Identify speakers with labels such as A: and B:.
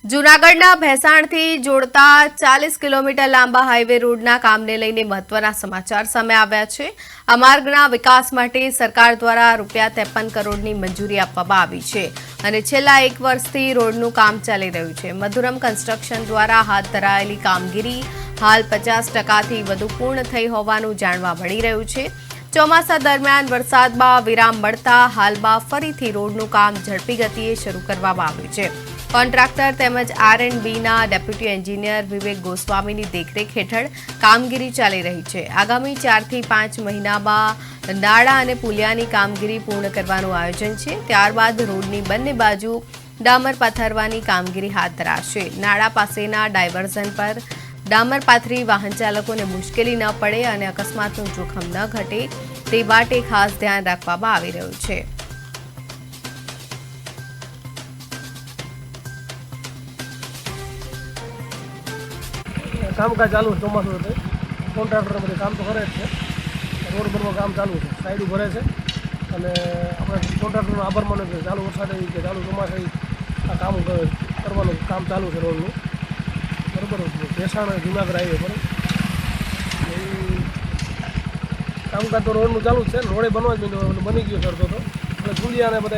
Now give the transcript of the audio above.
A: જૂનાગઢના ભેસાણથી જોડતા 40 કિલોમીટર લાંબા હાઈવે રોડના કામને લઈને મહત્વના સમાચાર સામે આવ્યા છે। આ માર્ગના વિકાસ માટે સરકાર દ્વારા ₹53 કરોડની મંજૂરી આપવામાં આવી છે અને છેલ્લા 1 વર્ષથી રોડનું કામ ચાલી રહ્યું છે। મધુરમ કન્સ્ટ્રક્શન દ્વારા હાથ ધરાયેલી કામગીરી હાલ 50%થી વધુ પૂર્ણ થઈ હોવાનું જાણવા મળી રહ્યું છે। ચોમાસા દરમિયાન વરસાદમાં વિરામ મળતા હાલમાં ફરીથી રોડનું કામ ઝડપી ગતિએ શરૂ કરવામાં આવ્યું છે। કોન્ટ્રાક્ટર તેમજ R&Bના ડેપ્યુટી એન્જિનિયર વિવેક ગોસ્વામીની દેખરેખ હેઠળ કામગીરી ચાલી રહી છે। આગામી 4 થી 5 મહિનામાં નાળા અને પુલિયાની કામગીરી પૂર્ણ કરવાનું આયોજન છે। ત્યારબાદ રોડની બંને બાજુ ડામર પાથરવાની કામગીરી હાથ ધરાશે। નાળા પાસેના ડાયવર્ઝન પર ડામર પાથરી વાહન ચાલકોને મુશ્કેલી ન પડે અને અકસ્માતનું જોખમ ન ઘટે તે માટે ખાસ ધ્યાન રાખવામાં આવી રહ્યું છે।
B: કામકાજ ચાલુ છે। ચોમાસું એટલે કોન્ટ્રાક્ટર બધે કામ તો કરે જ છે। રોડ બનવા કામ ચાલુ છે, સાઈડ ભરે છે અને આપણે કોન્ટ્રાક્ટરનો આભાર માનો છે। ચાલુ વરસાદે કે ચાલુ ચોમાસે આ કામ કરવાનું કામ ચાલુ છે રોડનું, બરાબર। ભેસાણ જૂનાગઢ હાઈવે પર કામકાજ તો રોડનું ચાલુ જ છે। રોડે બનવા જ બની ગયો સરતો તો એટલે પુલિયાને બધા